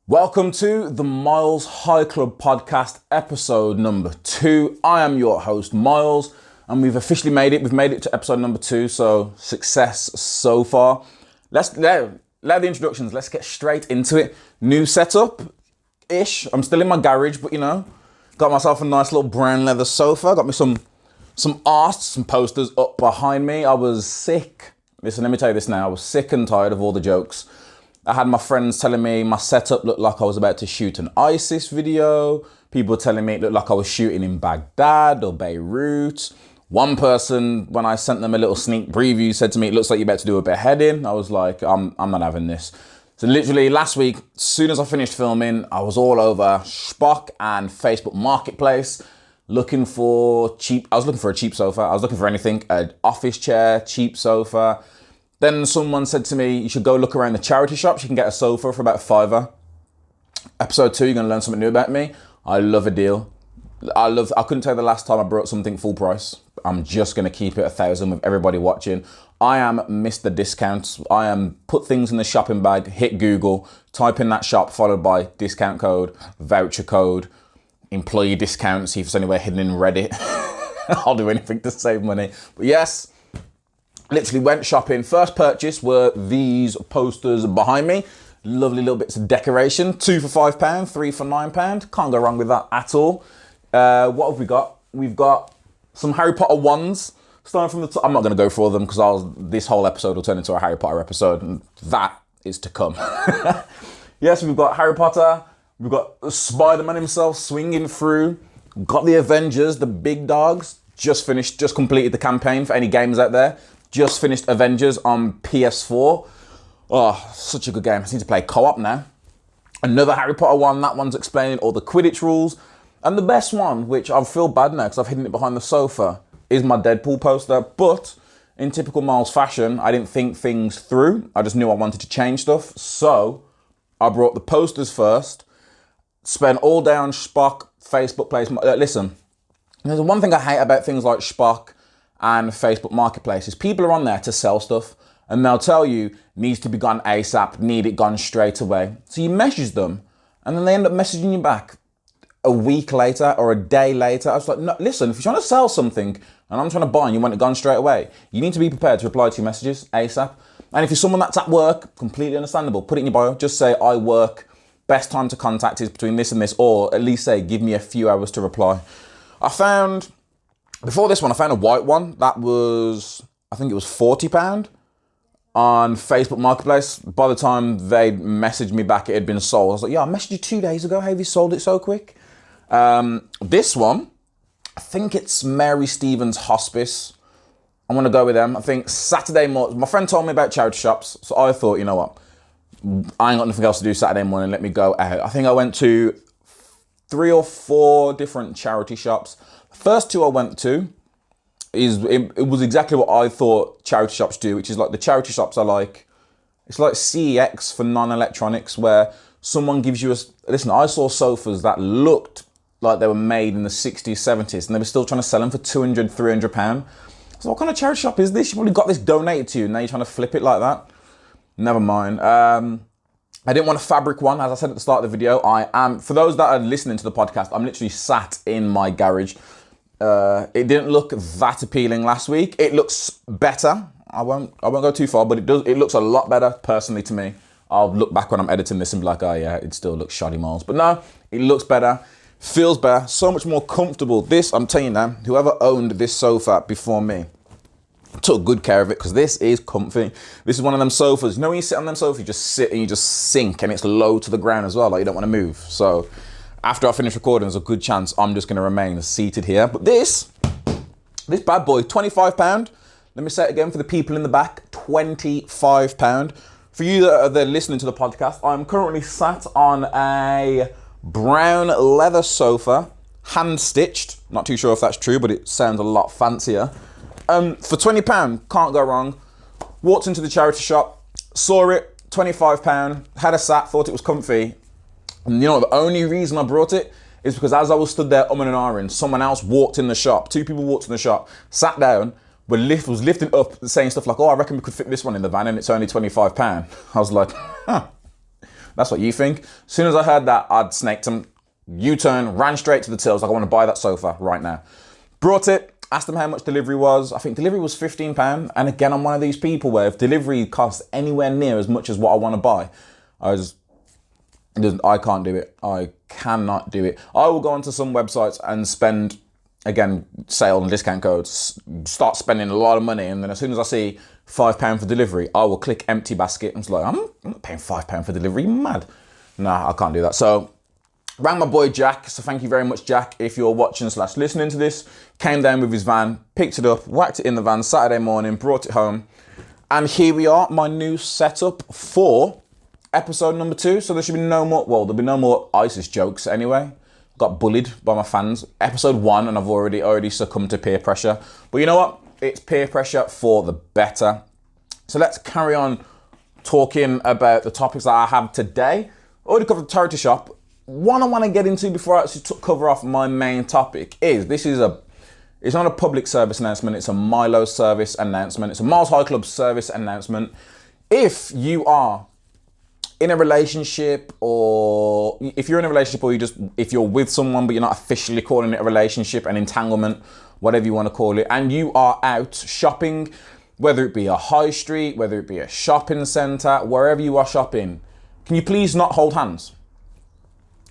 Welcome to the MylesHighClub Podcast, episode number 2. I am your host, Myles, and we've officially made it. We've made it to episode number 2, so success so far. Let's let the introductions. Let's get straight into it. New setup-ish. I'm still in my garage, but got myself a nice little brown leather sofa. Got me some art, some posters up behind me. I was sick. Listen, let me tell you this now. I was sick and tired of all the jokes. I had my friends telling me my setup looked like I was about to shoot an ISIS video. People telling me it looked like I was shooting in Baghdad or Beirut. One person, when I sent them a little sneak preview, said to me, it looks like you're about to do a beheading. I was like, I'm not having this. So literally last week, as soon as I finished filming, I was all over Spock and Facebook Marketplace looking for a cheap sofa. I was looking for anything, an office chair, cheap sofa. Then someone said to me, you should go look around the charity shops. You can get a sofa for about $5. Episode 2, you're going to learn something new about me. I love a deal. I couldn't tell you the last time I brought something full price. I'm just going to keep it 1,000 with everybody watching. I am Mr. Discounts. I am put things in the shopping bag, hit Google, type in that shop, followed by discount code, voucher code, employee discount, see if it's anywhere hidden in Reddit. I'll do anything to save money. But yes, literally went shopping. First purchase were these posters behind me. Lovely little bits of decoration. 2 for £5, 3 for £9. Can't go wrong with that at all. What have we got? We've got some Harry Potter ones. Starting from the top. I'm not going to go through all of them because this whole episode will turn into a Harry Potter episode, and that is to come. Yes, we've got Harry Potter. We've got Spider-Man himself swinging through. Got the Avengers, the big dogs. Just completed the campaign for any gamers out there. Just finished Avengers on PS4. Oh, such a good game. I need to play co-op now. Another Harry Potter one. That one's explaining all the Quidditch rules. And the best one, which I feel bad now because I've hidden it behind the sofa, is my Deadpool poster. But in typical Myles fashion, I didn't think things through. I just knew I wanted to change stuff. So I brought the posters first. Spent all day on Spock, Facebook Place. Listen, there's one thing I hate about things like Spock and Facebook Marketplace is people are on there to sell stuff and they'll tell you needs to be gone ASAP, need it gone straight away. So you message them and then they end up messaging you back a week later or a day later. I was like, no, listen, if you're trying to sell something and I'm trying to buy and you want it gone straight away, you need to be prepared to reply to your messages ASAP. And if you're someone that's at work, completely understandable. Put it in your bio, just say I work, best time to contact is between this and this, or at least say give me a few hours to reply. Before this one, I found a white one that was, I think it was £40 on Facebook Marketplace. By the time they messaged me back, it had been sold. I was like, yeah, I messaged you 2 days ago. How have you sold it so quick? This one, I think it's Mary Stevens Hospice. I'm going to go with them. I think Saturday morning, my friend told me about charity shops. So I thought, you know what? I ain't got nothing else to do Saturday morning. Let me go out. I think I went to 3 or 4 different charity shops. First 2 I went to, it was exactly what I thought charity shops do, which is like the charity shops are like, it's like CEX for non-electronics where someone gives you listen, I saw sofas that looked like they were made in the 60s, 70s and they were still trying to sell them for £200, £300. So what kind of charity shop is this? You've probably got this donated to you and now you're trying to flip it like that. Never mind. I didn't want a fabric one, as I said at the start of the video. For those that are listening to the podcast, I'm literally sat in my garage. It didn't look that appealing last week. It looks better. I won't go too far, but it looks a lot better personally to me. I'll look back when I'm editing this and be like, oh yeah, it still looks shoddy, Myles. But no, it looks better, feels better, so much more comfortable. This, I'm telling you now, whoever owned this sofa before me took good care of it because this is comfy. This is one of them sofas. You know when you sit on them sofas, you just sit and you just sink and it's low to the ground as well, like you don't want to move. So after I finish recording, there's a good chance I'm just going to remain seated here. But this bad boy, £25. Let me say it again for the people in the back, £25. For you that are there listening to the podcast, I'm currently sat on a brown leather sofa, hand-stitched. Not too sure if that's true, but it sounds a lot fancier. For £20, can't go wrong. Walked into the charity shop, saw it, £25, had a sat, thought it was comfy. And you know, the only reason I brought it is because as I was stood there umming and ahhing, someone else walked in the shop. 2 people walked in the shop, sat down, was lifting up, saying stuff like, oh, I reckon we could fit this one in the van and it's only £25. I was like, huh. That's what you think. As soon as I heard that, I'd snaked them, U-turn, ran straight to the tills, like I want to buy that sofa right now. Brought it, asked them how much delivery was. I think delivery was £15. And again, I'm one of these people where if delivery costs anywhere near as much as what I want to buy, I can't do it. I cannot do it. I will go onto some websites and spend, again, sale and discount codes, start spending a lot of money. And then as soon as I see £5 for delivery, I will click empty basket. And it's like, I'm not paying £5 for delivery. You mad? Nah, I can't do that. So rang my boy Jack. So thank you very much, Jack. If you're watching / listening to this, came down with his van, picked it up, whacked it in the van Saturday morning, brought it home. And here we are, my new setup for episode number 2. So there should be no more, well, there'll be no more ISIS jokes anyway. Got bullied by my fans. Episode 1, and I've already succumbed to peer pressure. But you know what? It's peer pressure for the better. So let's carry on talking about the topics that I have today. Already covered the charity shop. What I want to get into before I actually cover off my main topic is, it's not a public service announcement, it's a Myles service announcement. It's a Myles High Club service announcement. If you are in a relationship, or if you're in a relationship, or if you're with someone but you're not officially calling it a relationship, an entanglement, whatever you want to call it, and you are out shopping, whether it be a high street, whether it be a shopping centre, wherever you are shopping, can you please not hold hands?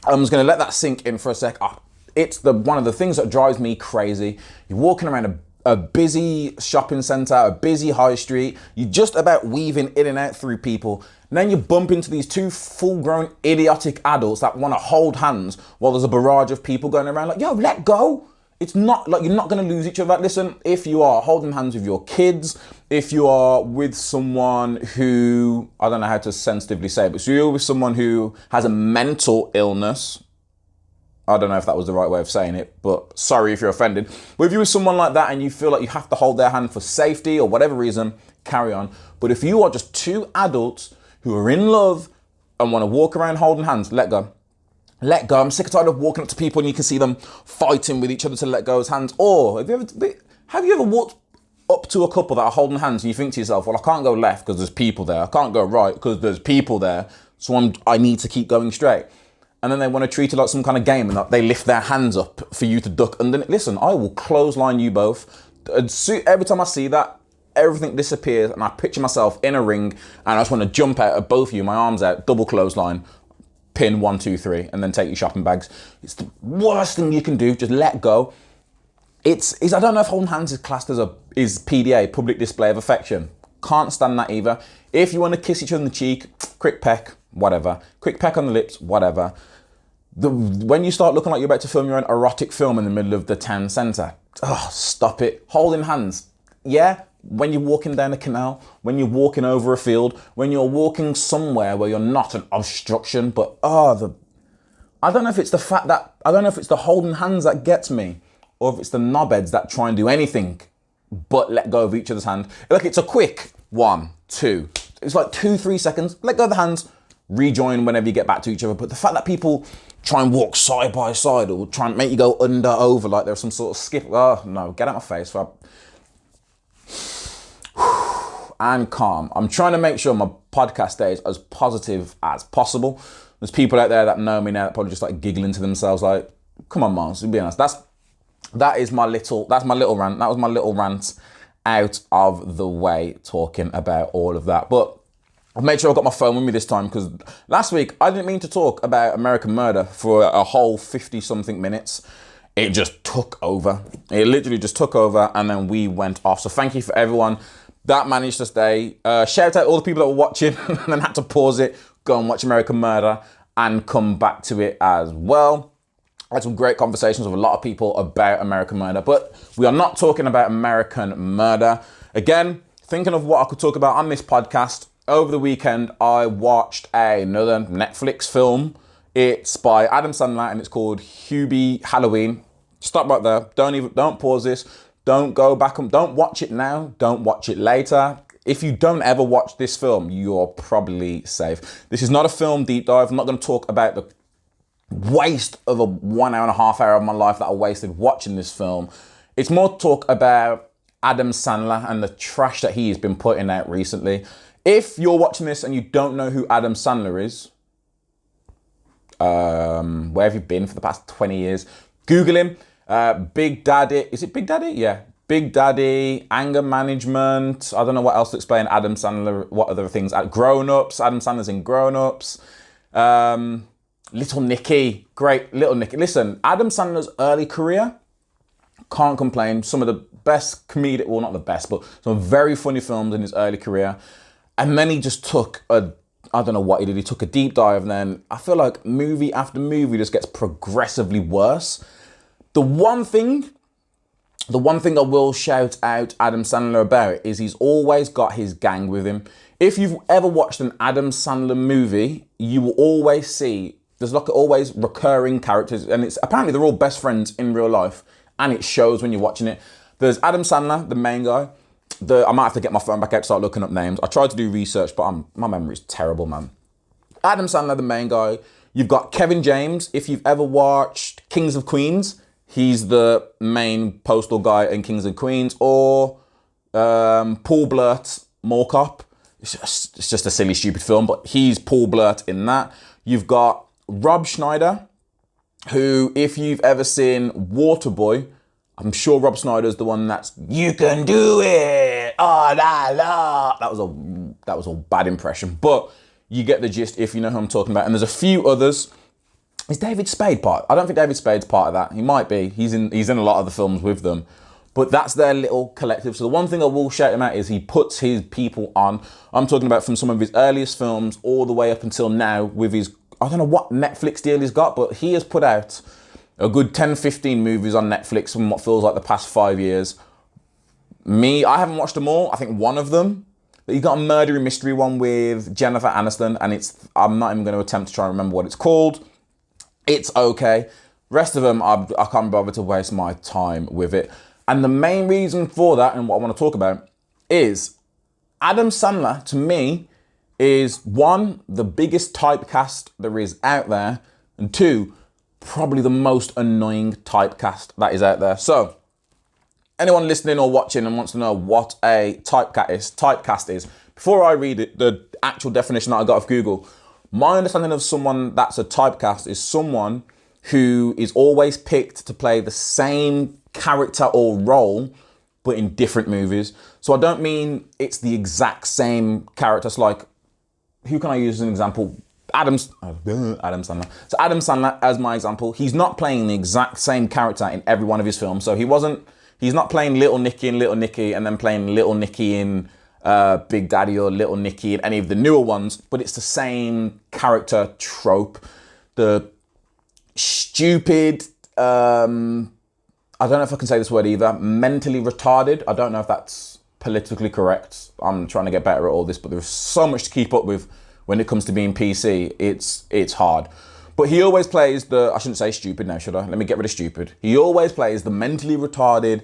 I'm just going to let that sink in for a sec. It's one of the things that drives me crazy. You're walking around a busy shopping centre, a busy high street. You're just about weaving in and out through people. And then you bump into these 2 full-grown idiotic adults that want to hold hands while there's a barrage of people going around like, yo, let go. It's not like you're not going to lose each other. Listen, if you are holding hands with your kids, if you are with someone who, I don't know how to sensitively say it, but so you're with someone who has a mental illness, I don't know if that was the right way of saying it, but sorry if you're offended. But if you're with someone like that and you feel like you have to hold their hand for safety or whatever reason, carry on. But if you are just 2 adults who are in love and want to walk around holding hands, let go. Let go. I'm sick and tired of walking up to people and you can see them fighting with each other to let go of hands. Or have you ever walked up to a couple that are holding hands and you think to yourself, well, I can't go left because there's people there. I can't go right because there's people there. So I need to keep going straight. And then they want to treat it like some kind of game and they lift their hands up for you to duck. And then, listen, I will clothesline you both. Every time I see that, everything disappears and I picture myself in a ring and I just want to jump out at both of you, my arms out, double clothesline, pin 1, 2, 3, and then take your shopping bags. It's the worst thing you can do. Just let go. I don't know if holding hands is classed as is PDA, public display of affection. Can't stand that either. If you want to kiss each other in the cheek, quick peck, whatever. Quick peck on the lips, whatever. When you start looking like you're about to film your own erotic film in the middle of the town centre, stop it. Holding hands, yeah. When you're walking down a canal, when you're walking over a field, when you're walking somewhere where you're not an obstruction, but I don't know if it's the holding hands that gets me, or if it's the knobheads that try and do anything but let go of each other's hand. Like it's a quick 1, 2. It's like 2-3 seconds. Let go of the hands, rejoin whenever you get back to each other. But the fact that people try and walk side by side or try and make you go under, over, like there's some sort of skip. Oh no, get out of my face. And calm. I'm trying to make sure my podcast stays as positive as possible. There's people out there that know me now that probably just like giggling to themselves like, come on, Myles, to be honest. That's my little rant. That was my little rant out of the way talking about all of that. But I've made sure I've got my phone with me this time because last week I didn't mean to talk about American Murder for a whole 50-something minutes. It just took over. It literally just took over and then we went off. So thank you for everyone that managed to stay. Shout out all the people that were watching and then had to pause it, go and watch American Murder and come back to it as well. I had some great conversations with a lot of people about American Murder, but we are not talking about American Murder. Again, thinking of what I could talk about on this podcast, over the weekend, I watched another Netflix film. It's by Adam Sandler and it's called Hubie Halloween. Stop right there. Don't pause this. Don't go back and don't watch it now. Don't watch it later. If you don't ever watch this film, you're probably safe. This is not a film deep dive. I'm not going to talk about the waste of a 1 hour and a half hour of my life that I wasted watching this film. It's more talk about Adam Sandler and the trash that he has been putting out recently. If you're watching this and you don't know who Adam Sandler is, Where have you been for the past 20 years? Google him. Big Daddy. Is it Big Daddy? Yeah. Big Daddy, Anger Management. I don't know what else to explain. Adam Sandler, what other things? Grown Ups. Adam Sandler's in Grown Ups. Little Nicky. Great. Little Nicky. Listen, Adam Sandler's early career, can't complain. Some of the best comedic, well, not the best, but some very funny films in his early career. And then he just took I don't know what he did. He took a deep dive, and then I feel like movie after movie just gets progressively worse. The one thing I will shout out Adam Sandler about is he's always got his gang with him. If you've ever watched an Adam Sandler movie, you will always see there's like always recurring characters, and it's apparently they're all best friends in real life, and it shows when you're watching it. There's Adam Sandler, the main guy. I might have to get my phone back out and start looking up names. I tried to do research, but my memory is terrible, man. Adam Sandler, the main guy. You've got Kevin James. If you've ever watched Kings of Queens, he's the main postal guy in Kings of Queens. Or Paul Blurt, Mall Cop. It's just a silly, stupid film, but he's Paul Blurt in that. You've got Rob Schneider, who, if you've ever seen Waterboy, I'm sure Rob Schneider's the one that's, you can do it, oh la la. That was a bad impression, but you get the gist if you know who I'm talking about. And there's a few others. Is David Spade part? I don't think David Spade's part of that. He might be. He's in a lot of the films with them. But that's their little collective. So the one thing I will shout him out is he puts his people on. I'm talking about from some of his earliest films all the way up until now with his, I don't know what Netflix deal he's got, but he has put out a good 10, 15 movies on Netflix in what feels like the past 5 years. I haven't watched them all. I think one of them. He's got a murder mystery one with Jennifer Aniston, and I'm not even going to attempt to try and remember what it's called. It's okay. Rest of them, I can't bother to waste my time with it. And the main reason for that, and what I want to talk about, is Adam Sandler, to me, is one, the biggest typecast there is out there, and two, probably the most annoying typecast that is out there. So, anyone listening or watching and wants to know what a typecast is, before I read it, the actual definition that I got of Google, my understanding of someone that's a typecast is someone who is always picked to play the same character or role, but in different movies. So I don't mean it's the exact same character. It's like, who can I use as an example? Adam Sandler. So Adam Sandler, as my example, he's not playing the exact same character in every one of his films. So he's not playing Little Nicky in Little Nicky and then playing Little Nicky in Big Daddy or Little Nicky in any of the newer ones, but it's the same character trope. The stupid, I don't know if I can say this word either, mentally retarded. I don't know if that's politically correct. I'm trying to get better at all this, but there's so much to keep up with when it comes to being PC. It's hard. But he always plays I shouldn't say stupid now, should I? Let me get rid of stupid. He always plays the mentally retarded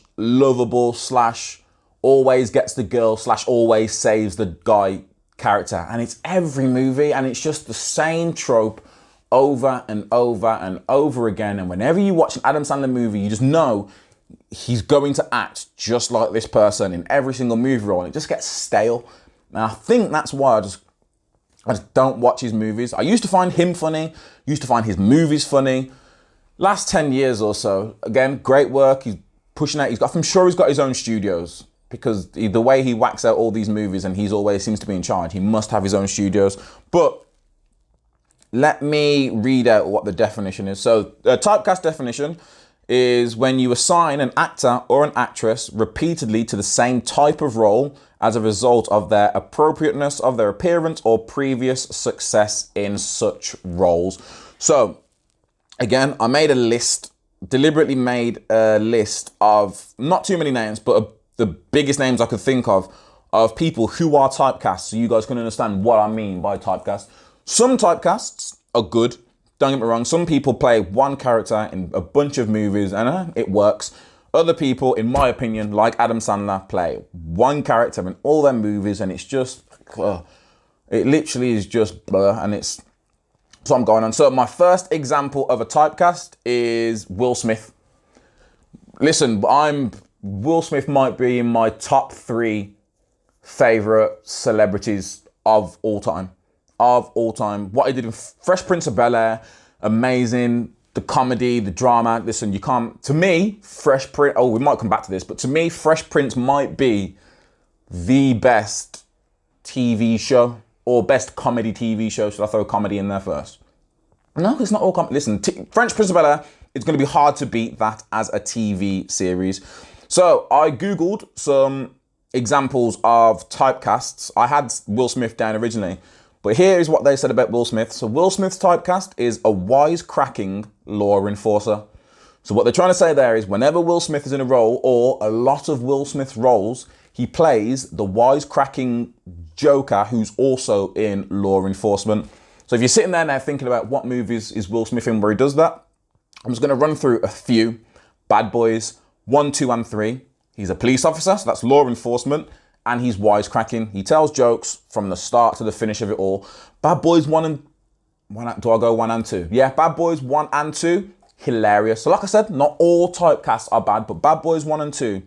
/ lovable / always gets the girl / always saves the guy character. And it's every movie, and it's just the same trope over and over and over again. And whenever you watch an Adam Sandler movie, you just know he's going to act just like this person in every single movie role, and it just gets stale. And I think that's why I just don't watch his movies. I used to find him funny, used to find his movies funny. Last 10 years or so, again, great work. He's pushing out. I'm sure he's got his own studios, because the way he whacks out all these movies and he's always seems to be in charge, he must have his own studios. But let me read out what the definition is. So the typecast definition is when you assign an actor or an actress repeatedly to the same type of role as a result of their appropriateness of their appearance or previous success in such roles. So again, I made a list, deliberately made a list of not too many names, but the biggest names I could think of people who are typecast, so you guys can understand what I mean by typecast. Some typecasts are good, don't get me wrong. Some people play one character in a bunch of movies and it works. Other people, in my opinion, like Adam Sandler, play one character in all their movies, and it's just, it literally is just blur, and it's what I'm going on. So my first example of a typecast is Will Smith. Listen, Will Smith might be in my top 3 favorite celebrities of all time. of all time. What he did in Fresh Prince of Bel-Air, amazing. The comedy, the drama. Listen, you can't, to me, Fresh Prince, oh, we might come back to this, but to me, Fresh Prince might be the best TV show or best comedy TV show. Should I throw comedy in there first? No, it's not all comedy. Listen, Fresh Prince of Bel-Air, it's going to be hard to beat that as a TV series. So I Googled some examples of typecasts. I had Will Smith down originally, but here is what they said about Will Smith. So Will Smith's typecast is a wisecracking law enforcer. So what they're trying to say there is whenever Will Smith is in a role, or a lot of Will Smith's roles, he plays the wisecracking joker who's also in law enforcement. So if you're sitting there now thinking about what movies is Will Smith in where he does that, I'm just going to run through a few. Bad Boys 1, 2, and 3. He's a police officer, so that's law enforcement, and he's wisecracking. He tells jokes from the start to the finish of it all. Bad Boys 1 and... do I go 1 and 2? Yeah, Bad Boys 1 and 2, hilarious. So like I said, not all typecasts are bad, but Bad Boys 1 and 2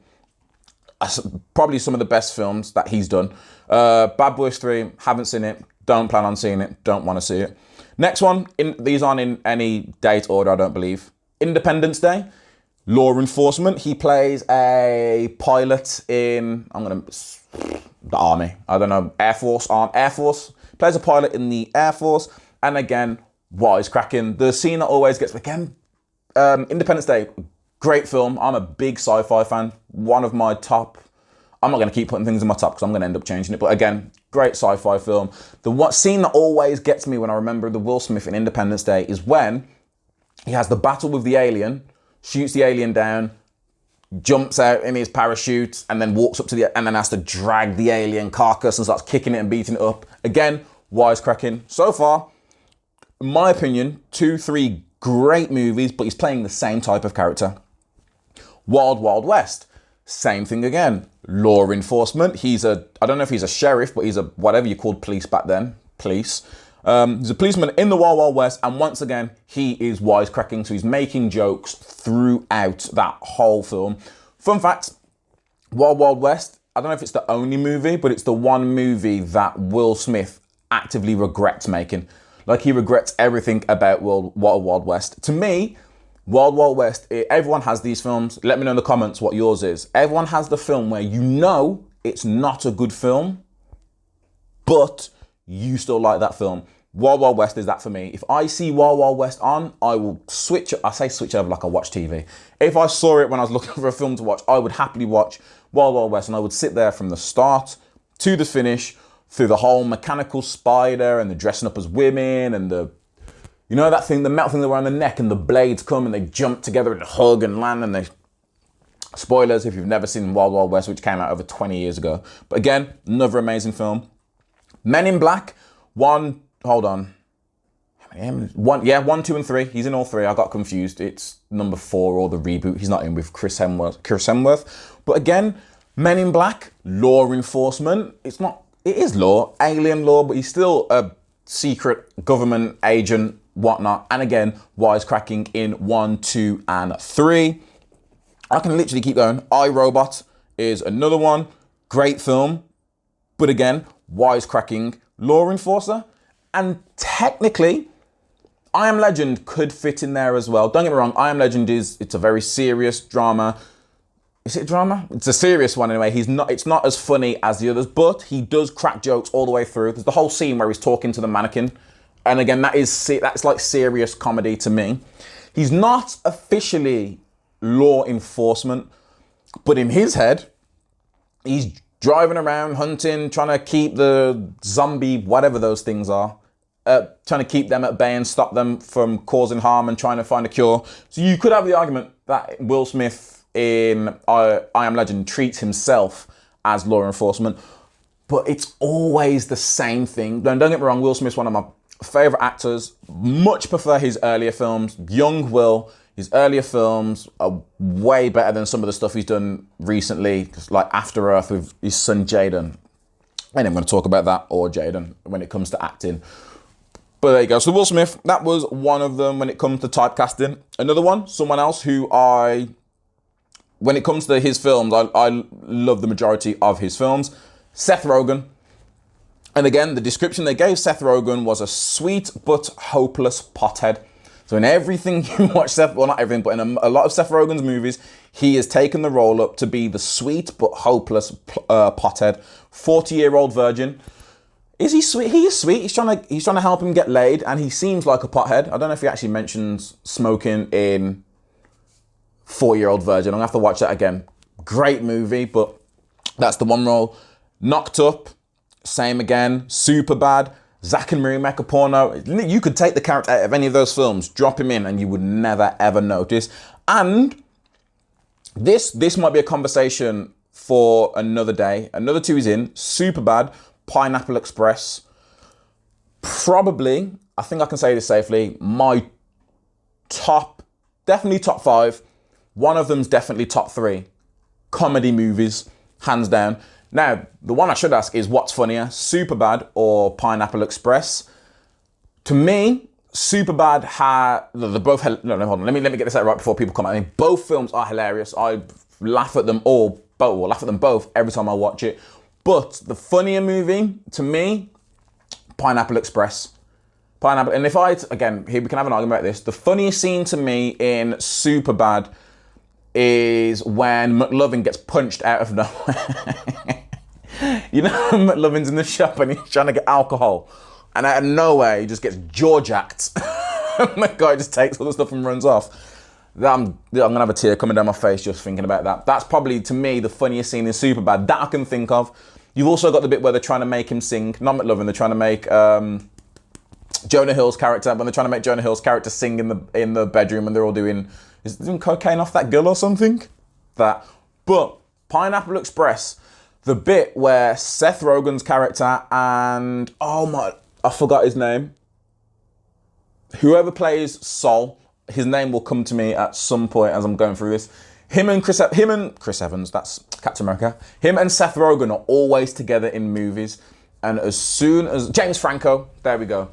are probably some of the best films that he's done. Bad Boys 3, haven't seen it, don't plan on seeing it, don't want to see it. Next one, these aren't in any date order, I don't believe. Independence Day, law enforcement. He plays a pilot in, the army. I don't know, Air Force. Plays a pilot in the Air Force. And again, wisecracking. The scene that always gets, again, Independence Day, great film. I'm a big sci-fi fan. One of my top, I'm not going to keep putting things in my top because I'm going to end up changing it. But again, great sci-fi film. The scene that always gets me when I remember the Will Smith in Independence Day is when he has the battle with the alien, shoots the alien down, jumps out in his parachute, and then walks up to and then has to drag the alien carcass and starts kicking it and beating it up. Again, wisecracking. So far, in my opinion, 2, 3 great movies, but he's playing the same type of character. Wild Wild West, same thing again. Law enforcement. I don't know if he's a sheriff, but he's a, whatever you called police back then, police. He's a policeman in the Wild Wild West, and once again, he is wisecracking, so he's making jokes throughout that whole film. Fun fact, Wild Wild West, I don't know if it's the only movie, but it's the one movie that Will Smith actively regrets making. Like, he regrets everything about Wild Wild West. To me, Wild Wild West, everyone has these films. Let me know in the comments what yours is. Everyone has the film where you know it's not a good film, but you still like that film. Wild Wild West is that for me. If I see Wild Wild West on, I will switch over like I watch TV. If I saw it when I was looking for a film to watch, I would happily watch Wild Wild West, and I would sit there from the start to the finish, through the whole mechanical spider and the dressing up as women and the, you know, that thing, the metal thing they wear on the neck, and the blades come and they jump together and hug and land, and they... Spoilers if you've never seen Wild Wild West, which came out over 20 years ago. But again, another amazing film. Men in Black, 1, 2 and 3. He's in all 3. I got confused. It's number 4 or the reboot. He's not in with Chris Hemsworth. But again, Men in Black, law enforcement. It is law, alien law, but he's still a secret government agent, whatnot. And again, wisecracking in 1, 2, and 3. I can literally keep going. I, Robot is another one. Great film. But again, wisecracking law enforcer. And technically, I Am Legend could fit in there as well. Don't get me wrong, I Am Legend it's a very serious drama. Is it drama? It's a serious one anyway. It's not as funny as the others, but he does crack jokes all the way through. There's the whole scene where he's talking to the mannequin. And again, that's like serious comedy to me. He's not officially law enforcement, but in his head, he's driving around, hunting, trying to keep the zombie, whatever those things are, trying to keep them at bay and stop them from causing harm and trying to find a cure. So you could have the argument that Will Smith in I Am Legend treats himself as law enforcement, but it's always the same thing. Don't get me wrong, Will Smith's one of my favorite actors. Much prefer his earlier films. Young Will, his earlier films are way better than some of the stuff he's done recently, like After Earth with his son Jaden. And I'm going to talk about that, or Jaden, when it comes to acting. But there you go. So Will Smith, that was one of them when it comes to typecasting. Another one, someone else who when it comes to his films, I love the majority of his films. Seth Rogen. And again, the description they gave Seth Rogen was a sweet but hopeless pothead. So in everything you watch well, not everything, but in a lot of Seth Rogen's movies, he has taken the role up to be the sweet but hopeless pothead, 40-year-old virgin. Is he sweet? He is sweet. He's trying to help him get laid, and he seems like a pothead. I don't know if he actually mentions smoking in 40-year-old virgin. I'm gonna have to watch that again. Great movie, but that's the one role. Knocked Up, same again. Superbad, Zack and Miri Make a Porno. You could take the character out of any of those films, drop him in, and you would never ever notice. And this might be a conversation for another day. Another two is in. Superbad, Pineapple Express. Probably, I think I can say this safely, my definitely top 5. One of them's definitely top 3 comedy movies, hands down. Now, the one I should ask is what's funnier, Superbad or Pineapple Express? To me, Superbad they're both, no, hold on, let me get this out right before people come at me. Both films are hilarious. I laugh at them both every time I watch it. But the funnier movie, to me, Pineapple Express. And if again, here we can have an argument about this. The funniest scene to me in Superbad is when McLovin gets punched out of nowhere. You know, McLovin's in the shop and he's trying to get alcohol, and out of nowhere he just gets jaw-jacked. And the guy just takes all the stuff and runs off. I'm gonna have a tear coming down my face just thinking about that. That's probably, to me, the funniest scene in Superbad that I can think of. You've also got the bit where they're trying to make him sing. Not McLovin, they're trying to make Jonah Hill's character. When they're trying to make Jonah Hill's character sing in the bedroom, and they're all doing cocaine off that girl or something. But Pineapple Express, the bit where Seth Rogen's character and I forgot his name. Whoever plays Sol, his name will come to me at some point as I'm going through this. Him and Chris Evans, that's Captain America. Him and Seth Rogen are always together in movies. And as soon as James Franco, there we go.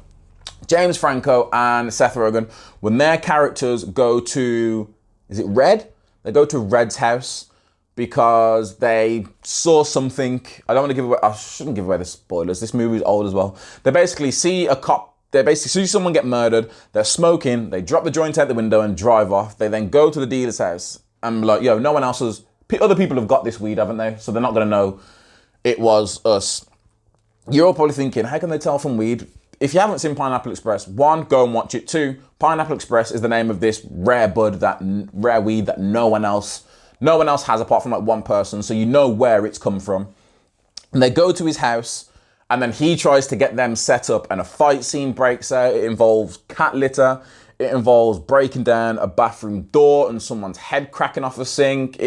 James Franco and Seth Rogen, when their characters go to, is it Red? They go to Red's house because they saw something. I shouldn't give away the spoilers. This movie is old as well. They basically see see someone get murdered. They're smoking. They drop the joint out the window and drive off. They then go to the dealer's house and be like, yo, no one else has, other people have got this weed, haven't they? So they're not going to know it was us. You're all probably thinking, how can they tell from weed? If you haven't seen Pineapple Express, 1, go and watch it. 2, Pineapple Express is the name of this rare weed that no one else has apart from like one person. So you know where it's come from. And they go to his house, and then he tries to get them set up, and a fight scene breaks out. It involves cat litter. It involves breaking down a bathroom door and someone's head cracking off a sink.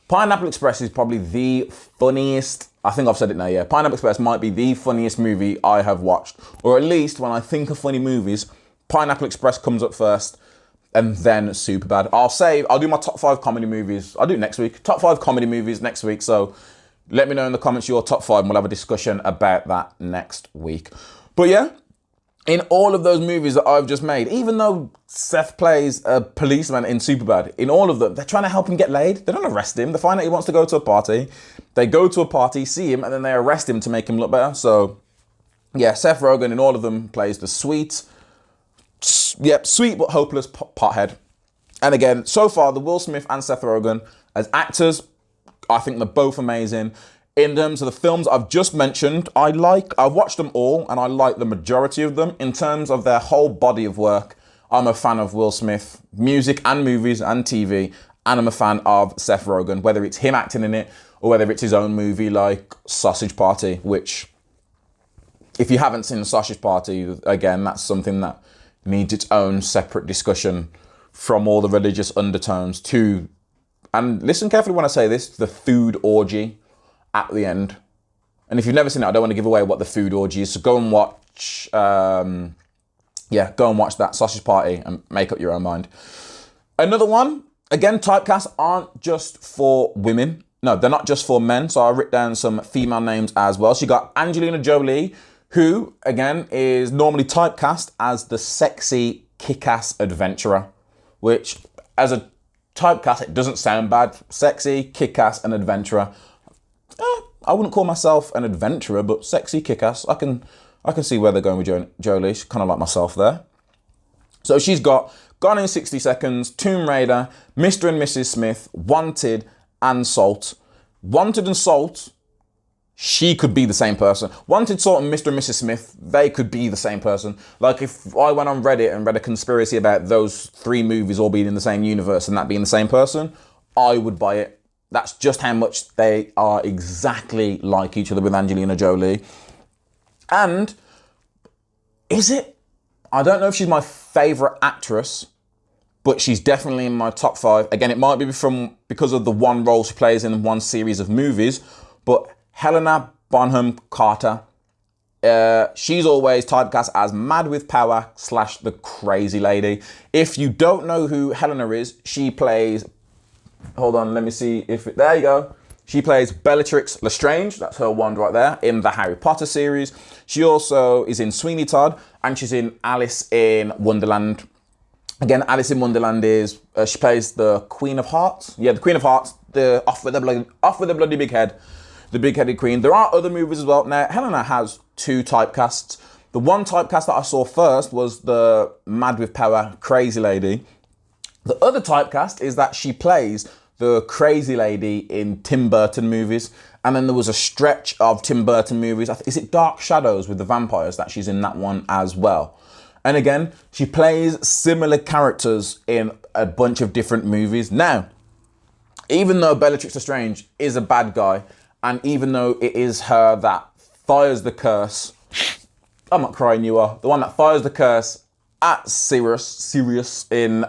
Pineapple Express is probably the funniest. I think I've said it now, yeah. Pineapple Express might be the funniest movie I have watched. Or at least when I think of funny movies, Pineapple Express comes up first and then Superbad. I'll do my top 5 comedy movies. I'll do it next week. Top 5 comedy movies next week. So let me know in the comments your top 5 and we'll have a discussion about that next week. But yeah, in all of those movies that I've just made, even though Seth plays a policeman in Superbad, in all of them, they're trying to help him get laid. They don't arrest him. They find out he wants to go to a party. They go to a party, see him, and then they arrest him to make him look better. So, yeah, Seth Rogen in all of them plays the sweet but hopeless pothead. And again, so far, the Will Smith and Seth Rogen as actors, I think they're both amazing. In terms of the films I've just mentioned, I've watched them all and I like the majority of them. In terms of their whole body of work, I'm a fan of Will Smith, music and movies and TV, and I'm a fan of Seth Rogen, whether it's him acting in it or whether it's his own movie like Sausage Party, which, if you haven't seen Sausage Party, again, that's something that needs its own separate discussion from all the religious undertones to, and listen carefully when I say this, the food orgy at the end. And if you've never seen it, I don't want to give away what the food orgy is, so go and watch that Sausage Party and make up your own mind. Another one, again, typecasts aren't just for women. No, they're not just for men. So I wrote down some female names as well. So you got Angelina Jolie, who, again, is normally typecast as the sexy, kick-ass adventurer, which, as a typecast, it doesn't sound bad. Sexy, kick-ass, and adventurer. I wouldn't call myself an adventurer, but sexy, kick-ass. I can see where they're going with Jolie. She's kind of like myself there. So she's got Gone in 60 Seconds, Tomb Raider, Mr. and Mrs. Smith, Wanted, and Salt. Wanted and Salt, she could be the same person. Wanted, Salt, and Mr. and Mrs. Smith, they could be the same person. Like if I went on Reddit and read a conspiracy about those 3 movies all being in the same universe and that being the same person, I would buy it. That's just how much they are exactly like each other with Angelina Jolie. And is it? I don't know if she's my favourite actress, but she's definitely in my top 5. Again, it might be because of the one role she plays in one series of movies, but Helena Bonham Carter, she's always typecast as Mad with Power / the Crazy Lady. If you don't know who Helena is, she plays... Hold on, let me see if... There you go. She plays Bellatrix Lestrange. That's her wand right there in the Harry Potter series. She also is in Sweeney Todd, and she's in Alice in Wonderland. Again, Alice in Wonderland is... she plays the Queen of Hearts. Yeah, the Queen of Hearts. The off with the bloody big head. The big-headed queen. There are other movies as well. Now, Helena has 2 typecasts. The one typecast that I saw first was the Mad with Power Crazy Lady. The other typecast is that she plays the crazy lady in Tim Burton movies. And then there was a stretch of Tim Burton movies. Is it Dark Shadows with the vampires that she's in that one as well? And again, she plays similar characters in a bunch of different movies. Now, even though Bellatrix Lestrange is a bad guy, and even though it is her that fires the curse, I'm not crying, you are. The one that fires the curse at Sirius in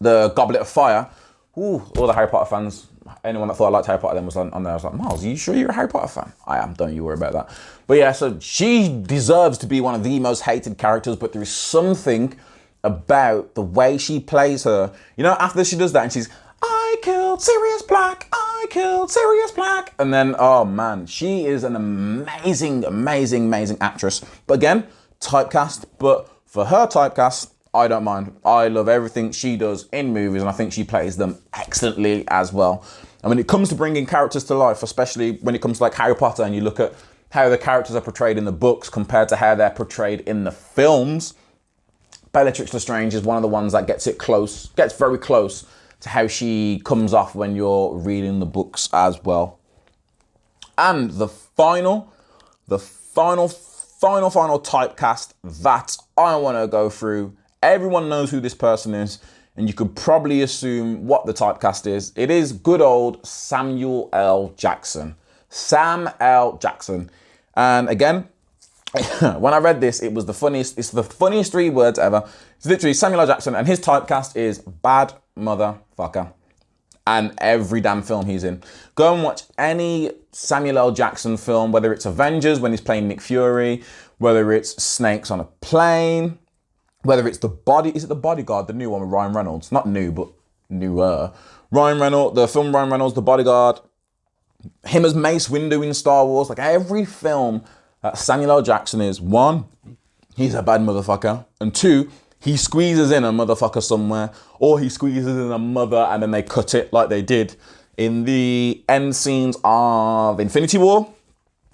the Goblet of Fire. Ooh, all the Harry Potter fans, anyone that thought I liked Harry Potter then was on there. I was like, Myles, are you sure you're a Harry Potter fan? I am, don't you worry about that. But yeah, so she deserves to be one of the most hated characters, but there is something about the way she plays her. You know, after she does that and she's, I killed Sirius Black, I killed Sirius Black. And then, oh man, she is an amazing actress. But again, typecast, but for her typecast, I don't mind. I love everything she does in movies, and I think she plays them excellently as well. And when it comes to bringing characters to life, especially when it comes to like Harry Potter, and you look at how the characters are portrayed in the books compared to how they're portrayed in the films, Bellatrix Lestrange is one of the ones that gets very close to how she comes off when you're reading the books as well. And the final typecast that I want to go through. Everyone knows who this person is, and you could probably assume what the typecast is. It is good old Samuel L. Jackson. Sam L. Jackson. And again, when I read this, it's the funniest 3 words ever. It's literally Samuel L. Jackson, and his typecast is bad motherfucker. And every damn film he's in. Go and watch any Samuel L. Jackson film, whether it's Avengers when he's playing Nick Fury, whether it's Snakes on a Plane, whether it's The Bodyguard, the new one with Ryan Reynolds. Not new, but newer. Ryan Reynolds, the film Ryan Reynolds, The Bodyguard. Him as Mace Windu in Star Wars. Like every film that Samuel L. Jackson is, 1, he's a bad motherfucker. And 2, he squeezes in a motherfucker somewhere, or he squeezes in a mother and then they cut it like they did in the end scenes of Infinity War.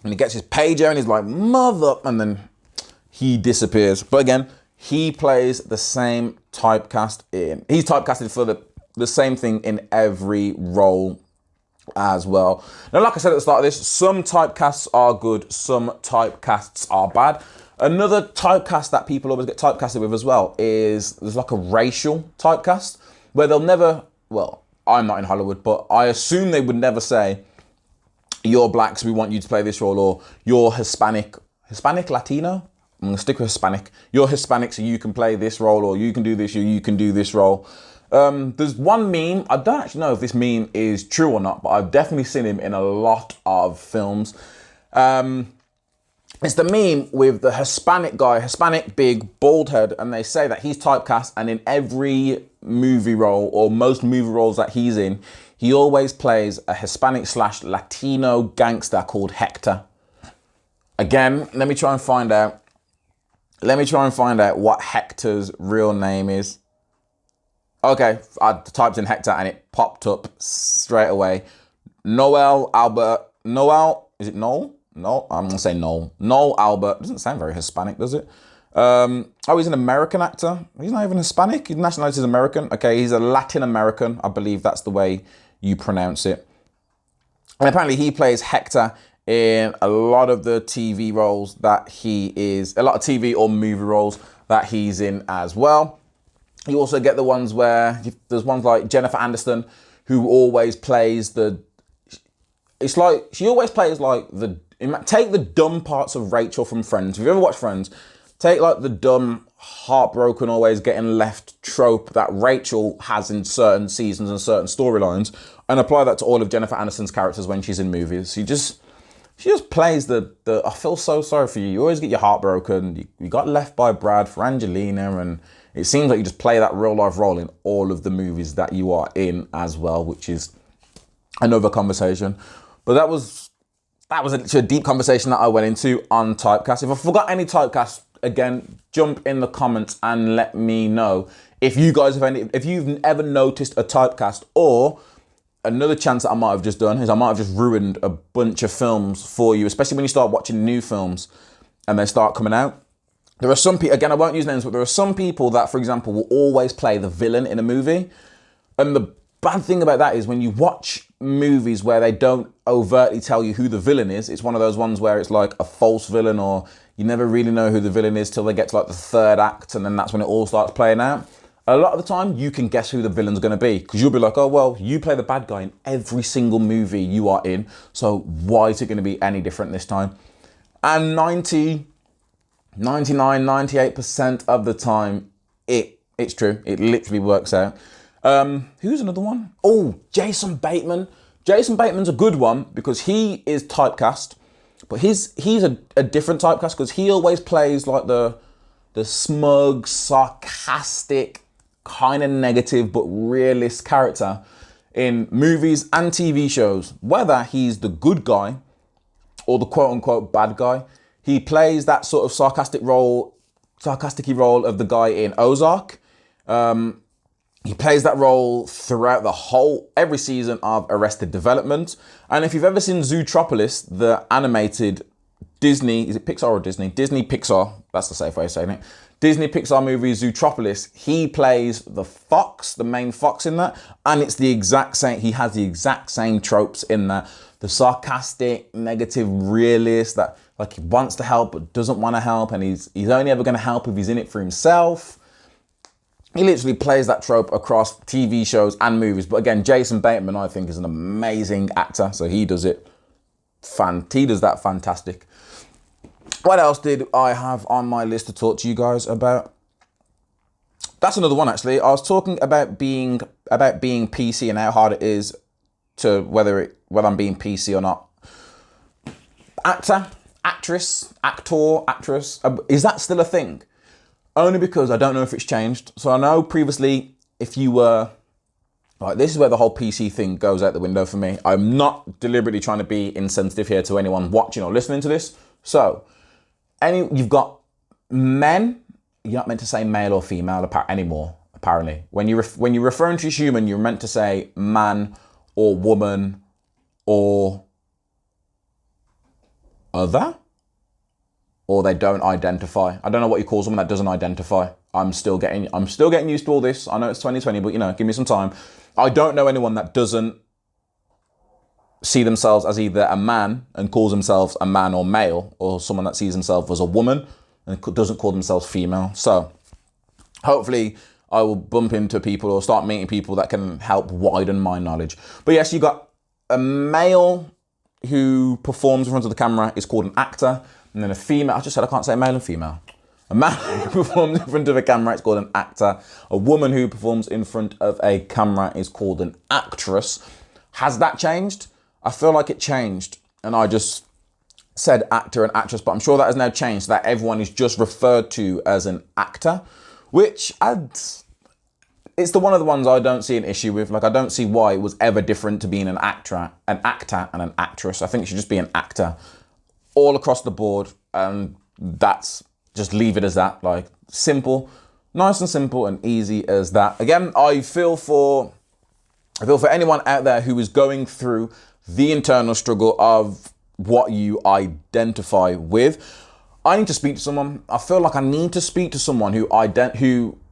And he gets his pager and he's like, mother, and then he disappears. But again, he plays the same typecast in. He's typecasted for the same thing in every role as well. Now, like I said at the start of this, some typecasts are good, some typecasts are bad. Another typecast that people always get typecasted with as well is there's like a racial typecast where they'll never, well, I'm not in Hollywood, but I assume they would never say, you're black, so we want you to play this role, or you're Hispanic, Latino? I'm going to stick with Hispanic. You're Hispanic, so you can play this role, or you can do this, or you can do this role. There's one meme, I don't actually know if this meme is true or not, but I've definitely seen him in a lot of films. It's the meme with the Hispanic guy, Hispanic, big, bald head, and they say that he's typecast, and in every movie role, or most movie roles that he's in, he always plays a Hispanic/Latino gangster called Hector. Again, let me try and find out what Hector's real name is. Okay, I typed in Hector and it popped up straight away. Is it Noel? No, I'm gonna say Noel. Noel Albert. Doesn't sound very Hispanic, does it? He's an American actor. He's not even Hispanic. His nationality is American. Okay, he's a Latin American. I believe that's the way you pronounce it. And apparently he plays Hector in a lot of the TV roles that a lot of TV or movie roles that he's in as well. You also get the ones where there's ones like Jennifer Aniston, who always plays she always plays like take the dumb parts of Rachel from Friends. If you ever watched Friends, take like the dumb, heartbroken, always getting left trope that Rachel has in certain seasons and certain storylines, and apply that to all of Jennifer Aniston's characters when she's in movies. She just plays the I feel so sorry for you. You always get your heart broken. You got left by Brad for Angelina, and it seems like you just play that real life role in all of the movies that you are in as well, which is another conversation. But that was a deep conversation that I went into on Typecast. If I forgot any Typecast, again, jump in the comments and let me know if you guys if you've ever noticed a Typecast. Or another chance that I might have just done is I might have just ruined a bunch of films for you, especially when you start watching new films and they start coming out. There are some people, again, I won't use names, but there are some people that, for example, will always play the villain in a movie. And the bad thing about that is when you watch movies where they don't overtly tell you who the villain is, it's one of those ones where it's like a false villain, or you never really know who the villain is till they get to like the third act, and then that's when it all starts playing out. A lot of the time, you can guess who the villain's going to be, because you'll be like, oh, well, you play the bad guy in every single movie you are in, so why is it going to be any different this time? And 99, 98% of the time, it's true. It literally works out. Who's another one? Oh, Jason Bateman. Jason Bateman's a good one because he is typecast, but he's a different typecast because he always plays like the smug, sarcastic, kind of negative but realist character in movies and TV shows. Whether he's the good guy or the quote-unquote bad guy, he plays that sort of sarcastic role of the guy in Ozark. He plays that role throughout every season of Arrested Development. And if you've ever seen Zootropolis, the animated Disney, is it Pixar or Disney? Disney Pixar, that's the safe way of saying it. Disney Pixar movie Zootropolis, he plays the main fox in that. And it's the exact same, he has the exact same tropes in that. The sarcastic, negative realist that like he wants to help but doesn't want to help. And he's only ever going to help if he's in it for himself. He literally plays that trope across TV shows and movies. But again, Jason Bateman, I think, is an amazing actor. So he does that fantastic. What else did I have on my list to talk to you guys about? That's another one, actually. I was talking about being PC and how hard it is to whether I'm being PC or not. Actor, actress, is that still a thing? Only because I don't know if it's changed. So I know previously, if you were, like, this is where the whole PC thing goes out the window for me. I'm not deliberately trying to be insensitive here to anyone watching or listening to this. So, you've got men, you're not meant to say male or female anymore, apparently. When you're referring to a human, you're meant to say man or woman or other. Or they don't identify. I don't know what you call someone that doesn't identify. I'm still getting used to all this. I know it's 2020, but give me some time. I don't know anyone that doesn't see themselves as either a man and calls themselves a man or male, or someone that sees themselves as a woman and doesn't call themselves female. So hopefully I will bump into people or start meeting people that can help widen my knowledge. But yes, you got a male who performs in front of the camera is called an actor. And then a female, I just said I can't say male and female. A man who performs in front of a camera is called an actor. A woman who performs in front of a camera is called an actress. Has that changed? I feel like it changed. And I just said actor and actress, but I'm sure that has now changed, that everyone is just referred to as an actor, which it's one of the ones I don't see an issue with. Like, I don't see why it was ever different to being an actor and an actress. I think it should just be an actor all across the board, and just leave it as that, like simple, nice and simple and easy as that. Again, I feel for anyone out there who is going through the internal struggle of what you identify with. I need to speak to someone. I feel like I need to speak to someone who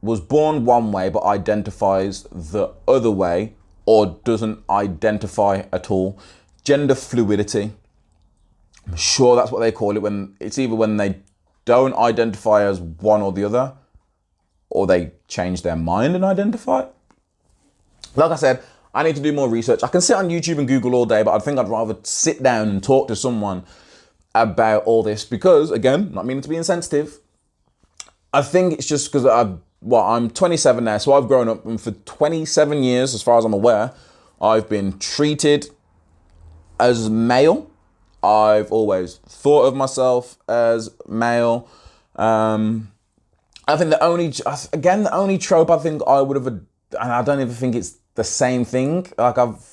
was born one way but identifies the other way, or doesn't identify at all. Gender fluidity. I'm sure that's what they call it, when it's either when they don't identify as one or the other, or they change their mind and identify. Like I said, I need to do more research. I can sit on YouTube and Google all day, but I think I'd rather sit down and talk to someone about all this, because, again, not meaning to be insensitive, I think it's just because I'm 27 now, so I've grown up, and for 27 years, as far as I'm aware, I've been treated as male. I've always thought of myself as male. I think the only trope I think I would have, and I don't even think it's the same thing. Like, I've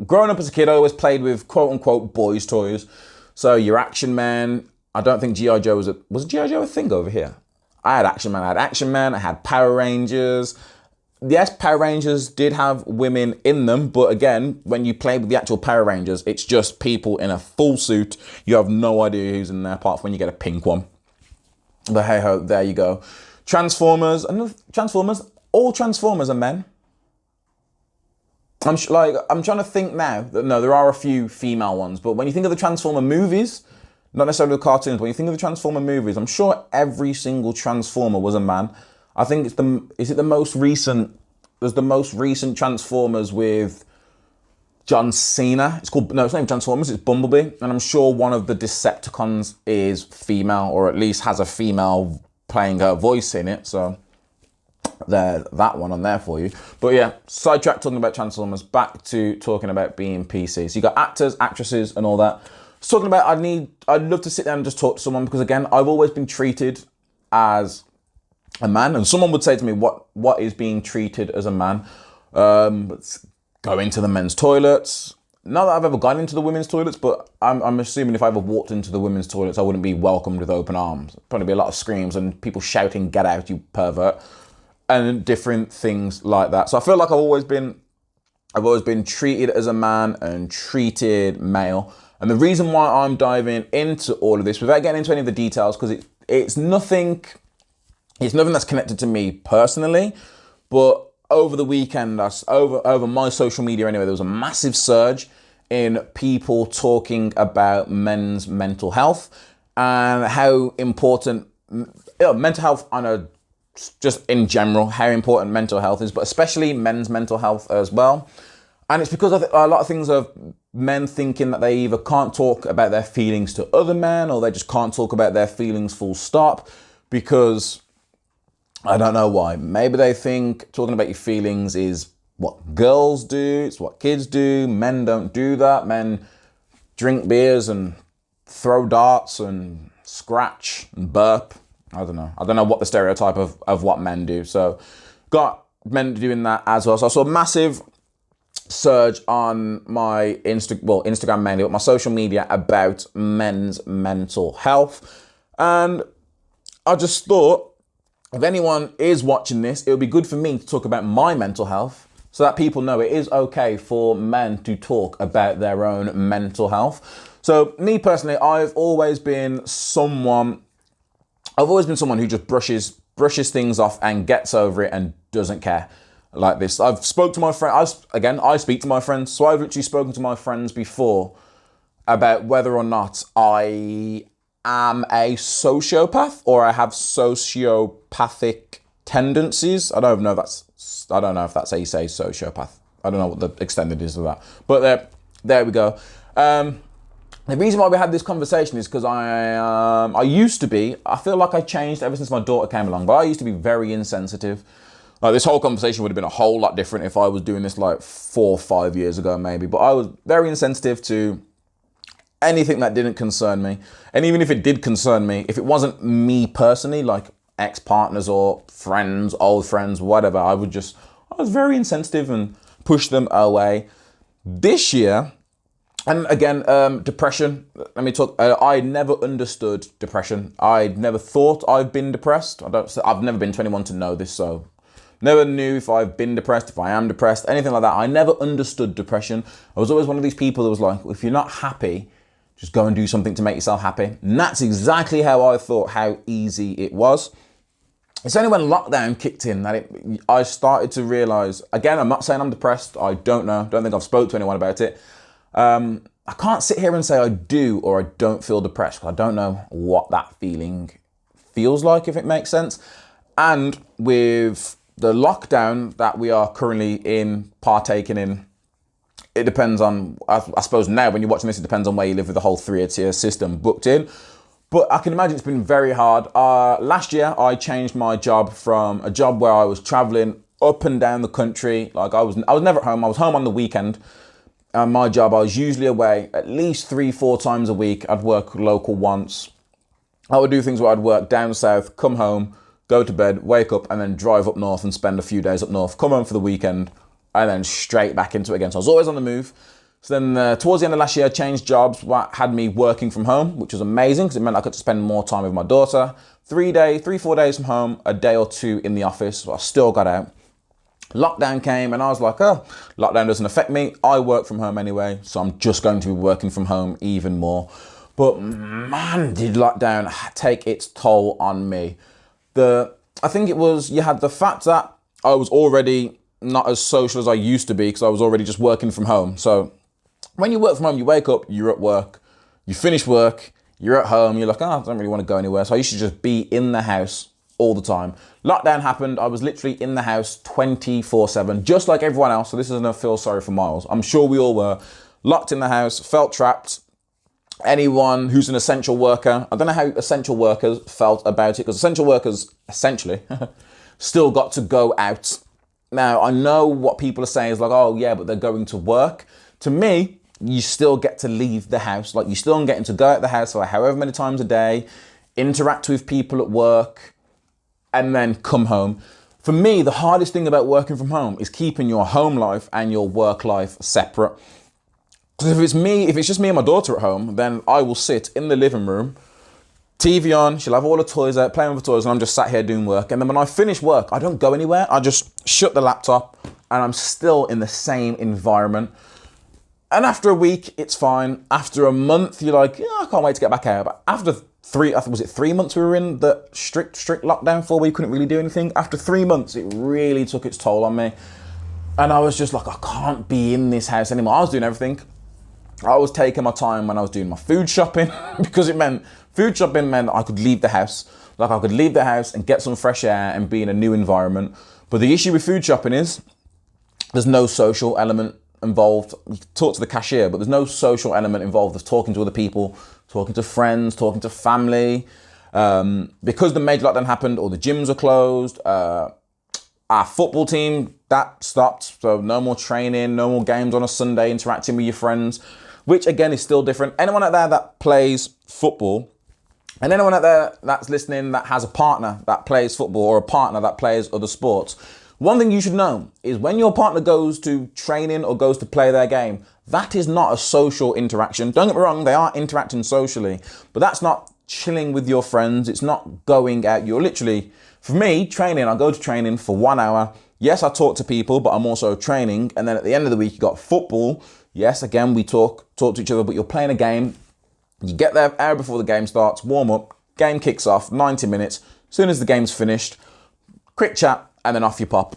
grown up as a kid, I always played with quote unquote boys' toys. So your Action Man. I don't think G.I. Joe was G.I. Joe a thing over here? I had Action Man, I had Power Rangers. Yes, Power Rangers did have women in them, but again, when you play with the actual Power Rangers, it's just people in a full suit. You have no idea who's in there, apart from when you get a pink one. But hey ho, there you go. Transformers, all Transformers are men. I'm trying to think now. No, there are a few female ones, but when you think of the Transformer movies, not necessarily the cartoons, but when you think of the Transformer movies, I'm sure every single Transformer was a man. I think it's the most recent Transformers with John Cena. It's not even Transformers, it's Bumblebee. And I'm sure one of the Decepticons is female, or at least has a female playing her voice in it. So there's that one on there for you. But yeah, sidetrack talking about Transformers, back to talking about being PC. So you got actors, actresses, and all that. So talking about, I'd love to sit down and just talk to someone, because again, I've always been treated as a man, and someone would say to me, what is being treated as a man? Let's go into the men's toilets. Not that I've ever gone into the women's toilets, but I'm assuming if I ever walked into the women's toilets, I wouldn't be welcomed with open arms. Probably be a lot of screams and people shouting, "Get out, you pervert," and different things like that. So I feel like I've always been treated as a man and treated male. And the reason why I'm diving into all of this, without getting into any of the details, because it's nothing that's connected to me personally, but over the weekend, over my social media anyway, there was a massive surge in people talking about men's mental health and how important mental health, I know, just in general, how important mental health is, but especially men's mental health as well. And it's because of a lot of things of men thinking that they either can't talk about their feelings to other men, or they just can't talk about their feelings full stop, because I don't know why. Maybe they think talking about your feelings is what girls do, it's what kids do. Men don't do that. Men drink beers and throw darts and scratch and burp. I don't know what the stereotype of what men do. So got men doing that as well. So I saw a massive surge on my Instagram mainly, but my social media, about men's mental health. And I just thought, if anyone is watching this, it would be good for me to talk about my mental health, so that people know it is okay for men to talk about their own mental health. So me personally, I've always been someone who just brushes things off and gets over it and doesn't care. Like this, I've spoke to my friend. I speak to my friends, so I've literally spoken to my friends before about whether or not I am a sociopath or I have sociopathic tendencies. I don't know if that's how you say sociopath. I don't know what the extended is of that. But there we go. The reason why we had this conversation is because I used to be. I feel like I changed ever since my daughter came along, but I used to be very insensitive. Like, this whole conversation would have been a whole lot different if I was doing this like 4 or 5 years ago maybe. But I was very insensitive to anything that didn't concern me. And even if it did concern me, if it wasn't me personally, like ex-partners or friends, old friends, whatever, I was very insensitive and pushed them away. This year, and again, depression, let me talk, I never understood depression. I never thought I've been depressed. I've never been 21 to know this, so Never knew if I've been depressed, if I am depressed, anything like that. I never understood depression. I was always one of these people that was like, if you're not happy, just go and do something to make yourself happy. And that's exactly how I thought how easy it was. It's only when lockdown kicked in that I started to realize, again, I'm not saying I'm depressed. I don't know. Don't think I've spoke to anyone about it. I can't sit here and say I do or I don't feel depressed, because I don't know what that feeling feels like, if it makes sense. And with the lockdown that we are currently partaking in, it depends on, I suppose now when you're watching this, it depends on where you live with the whole 3-tier system booked in. But I can imagine it's been very hard. Last year, I changed my job from a job where I was traveling up and down the country. Like I was never at home. I was home on the weekend. My job, I was usually away at least 3-4 times a week. I'd work local once. I would do things where I'd work down south, come home, go to bed, wake up, and then drive up north and spend a few days up north, come home for the weekend, and then straight back into it again. So I was always on the move. So then towards the end of last year, I changed jobs, what had me working from home, which was amazing because it meant I could spend more time with my daughter. 4 days from home, a day or 2 in the office. So I still got out. Lockdown came and I was like, oh, lockdown doesn't affect me. I work from home anyway, so I'm just going to be working from home even more. But man, did lockdown take its toll on me. I think it was, you had the fact that I was already not as social as I used to be because I was already just working from home. So when you work from home, you wake up, you're at work, you finish work, you're at home, you're like, oh, I don't really want to go anywhere. So I used to just be in the house all the time. Lockdown happened, I was literally in the house 24/7, just like everyone else. So this isn't a feel sorry for Myles. I'm sure we all were locked in the house, felt trapped. Anyone who's an essential worker, I don't know how essential workers felt about it, because essential workers essentially still got to go out. Now, I know what people are saying is like, oh yeah, but they're going to work. To me, you still get to leave the house. Like, you still getting to go out the house for however many times a day, interact with people at work, and then come home. For me, the hardest thing about working from home is keeping your home life and your work life separate. Because if it's just me and my daughter at home, then I will sit in the living room, TV on, she'll have all the toys out, playing with the toys, and I'm just sat here doing work. And then when I finish work, I don't go anywhere. I just shut the laptop and I'm still in the same environment. And after a week, it's fine. After a month, you're like, yeah, I can't wait to get back out. But after 3 months we were in the strict lockdown for, where you couldn't really do anything. After 3 months, it really took its toll on me. And I was just like, I can't be in this house anymore. I was doing everything. I was taking my time when I was doing my food shopping because food shopping meant I could leave the house. Like, I could leave the house and get some fresh air and be in a new environment. But the issue with food shopping is there's no social element involved. You can talk to the cashier, but there's no social element involved of talking to other people, talking to friends, talking to family. Because the major lockdown happened, all the gyms are closed. Our football team, that stopped. So no more training, no more games on a Sunday, interacting with your friends, which again is still different. Anyone out there that plays football, and anyone out there that's listening that has a partner that plays football or a partner that plays other sports, one thing you should know is when your partner goes to training or goes to play their game, that is not a social interaction. Don't get me wrong, they are interacting socially, but that's not chilling with your friends. It's not going out. You're literally, for me, training, I go to training for 1 hour. Yes, I talk to people, but I'm also training. And then at the end of the week, you got football. Yes, again, we talk to each other, but you're playing a game. You get there an hour before the game starts, warm up, game kicks off, 90 minutes. As soon as the game's finished, quick chat, and then off you pop.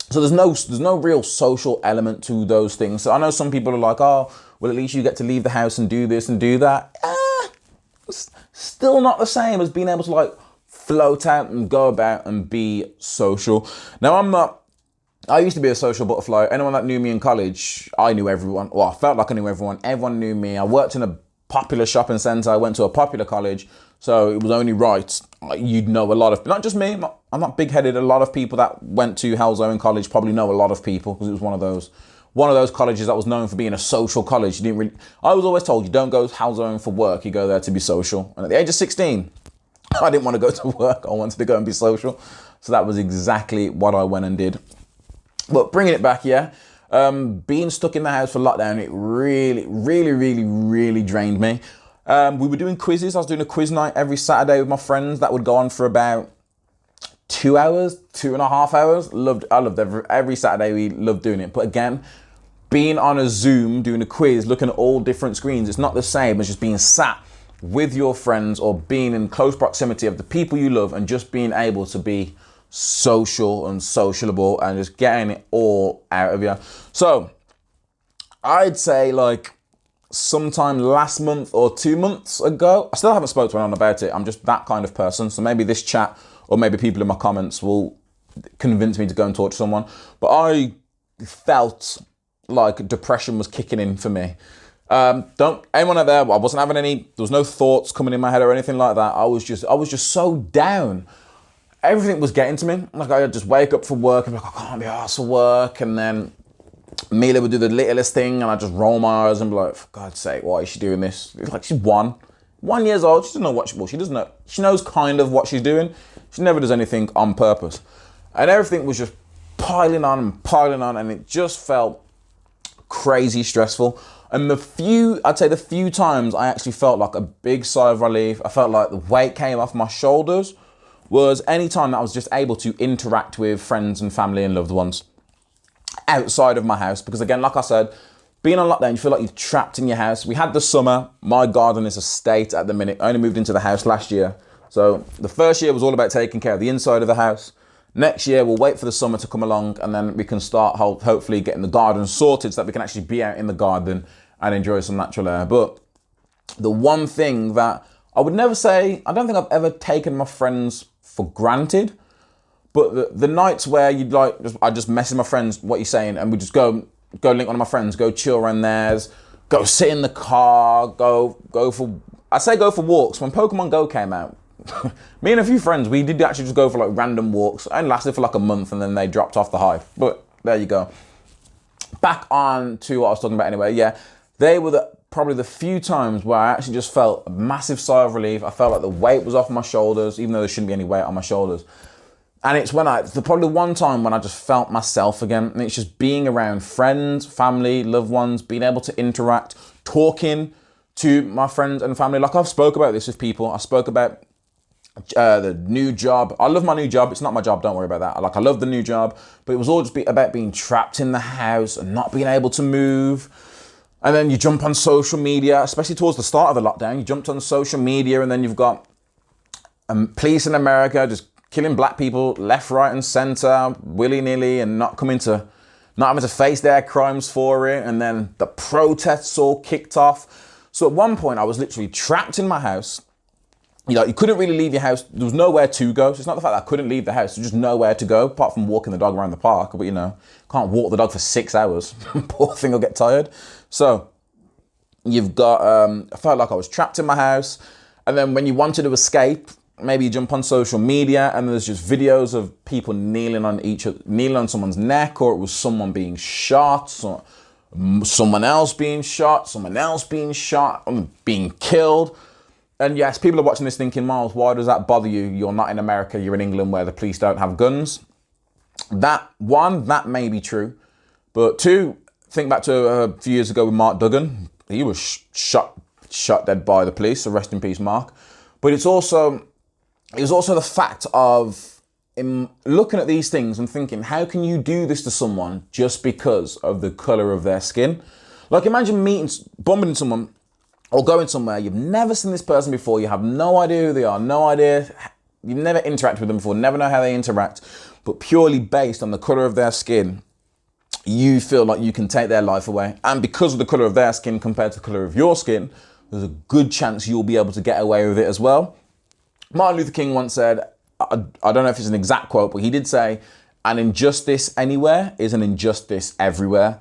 So there's no real social element to those things. So I know some people are like, oh, well, at least you get to leave the house and do this and do that. Still not the same as being able to like float out and go about and be social. Now, I used to be a social butterfly. Anyone that knew me in college, I knew everyone. Well, I felt like I knew everyone. Everyone knew me. I worked in a popular shopping centre. I went to a popular college. So it was only right. You'd know a lot of, not just me, I'm not big-headed. A lot of people that went to Helena College probably know a lot of people because it was one of those colleges that was known for being a social college. I was always told you don't go to Helena for work, you go there to be social. And at the age of 16, I didn't want to go to work. I wanted to go and be social. So that was exactly what I went and did. But bringing it back, yeah, being stuck in the house for lockdown, it really drained me. We were doing quizzes. I was doing a quiz night every Saturday with my friends that would go on for about 2 hours, 2.5 hours. I loved every Saturday. We loved doing it. But again, being on a Zoom, doing a quiz, looking at all different screens, it's not the same as just being sat with your friends or being in close proximity of the people you love and just being able to be social and sociable and just getting it all out of you. So I'd say like sometime last month or 2 months ago, I still haven't spoken to anyone about it. I'm just that kind of person. So maybe this chat or maybe people in my comments will convince me to go and talk to someone. But I felt like depression was kicking in for me. Anyone out there, I wasn't having there was no thoughts coming in my head or anything like that. I was just so down. Everything was getting to me. Like I'd just wake up for work and be like, I can't be arsed for work. And then Mila would do the littlest thing and I'd just roll my eyes and be like, for God's sake, why is she doing this? It's like she's 1 year old. She doesn't know what she doesn't know. She knows kind of what she's doing. She never does anything on purpose. And everything was just piling on and it just felt crazy stressful. And the few times I actually felt like a big sigh of relief, I felt like the weight came off my shoulders, was any time that I was just able to interact with friends and family and loved ones outside of my house. Because again, like I said, being on lockdown, you feel like you're trapped in your house. We had the summer. My garden is a state at the minute. I only moved into the house last year. So the first year was all about taking care of the inside of the house. Next year, we'll wait for the summer to come along and then we can start hopefully getting the garden sorted so that we can actually be out in the garden and enjoy some natural air. But the one thing that I would never say, I don't think I've ever taken my friends for granted, but the nights where I just message my friends, what you're saying, and we just go link one of my friends, go chill around theirs, go sit in the car, go for walks. When Pokemon Go came out, me and a few friends, we did actually just go for like random walks. It lasted for like a month and then they dropped off the hype. But there you go. Back on to what I was talking about anyway. Yeah, they were probably the few times where I actually just felt a massive sigh of relief. I felt like the weight was off my shoulders, even though there shouldn't be any weight on my shoulders. And it's probably one time when I just felt myself again. And it's just being around friends, family, loved ones, being able to interact, talking to my friends and family. Like I've spoke about this with people. I spoke about the new job. I love my new job. It's not my job. Don't worry about that. I love the new job, but it was all just about being trapped in the house and not being able to move. And then you jump on social media, especially towards the start of the lockdown. You jumped on social media and then you've got police in America just killing black people left, right and center, willy-nilly, and not having to face their crimes for it. And then the protests all kicked off. So at one point I was literally trapped in my house. You couldn't really leave your house. There was nowhere to go. So it's not the fact that I couldn't leave the house. There's just nowhere to go apart from walking the dog around the park. But can't walk the dog for 6 hours. Poor thing will get tired. So you've got, I felt like I was trapped in my house. And then when you wanted to escape, maybe you jump on social media and there's just videos of people kneeling on someone's neck, or it was someone being shot, someone else being shot, being killed. And yes, people are watching this thinking, Myles, why does that bother you? You're not in America, you're in England where the police don't have guns. That may be true. But two, think back to a few years ago with Mark Duggan. He was shot dead by the police, so rest in peace, Mark. But it was also the fact of looking at these things and thinking, how can you do this to someone just because of the colour of their skin? Like imagine bumping into someone, or going somewhere, you've never seen this person before, you have no idea who they are, no idea, you've never interacted with them before, never know how they interact, but purely based on the colour of their skin, you feel like you can take their life away. And because of the colour of their skin compared to the colour of your skin, there's a good chance you'll be able to get away with it as well. Martin Luther King once said, I don't know if it's an exact quote, but he did say, an injustice anywhere is an injustice everywhere.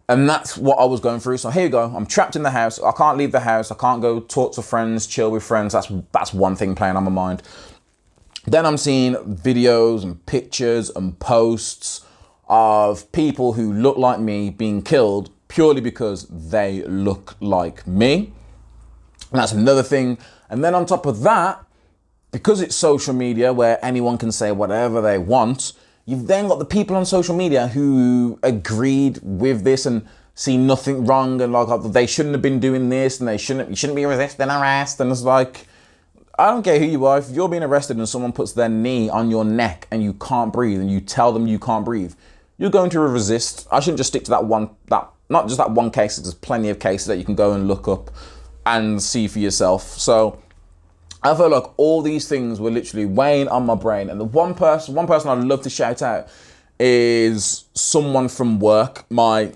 And that's what I was going through. So here you go. I'm trapped in the house. I can't leave the house. I can't go talk to friends, chill with friends. That's one thing playing on my mind. Then I'm seeing videos and pictures and posts of people who look like me being killed purely because they look like me. And that's another thing. And then on top of that, because it's social media where anyone can say whatever they want, you've then got the people on social media who agreed with this and see nothing wrong and like they shouldn't have been doing this and you shouldn't be resisting arrest. And it's like, I don't care who you are. If you're being arrested and someone puts their knee on your neck and you can't breathe and you tell them you can't breathe, you're going to resist. I shouldn't just stick to not just that one case. There's plenty of cases that you can go and look up and see for yourself. So I feel like all these things were literally weighing on my brain. And the one person I'd love to shout out is someone from work. I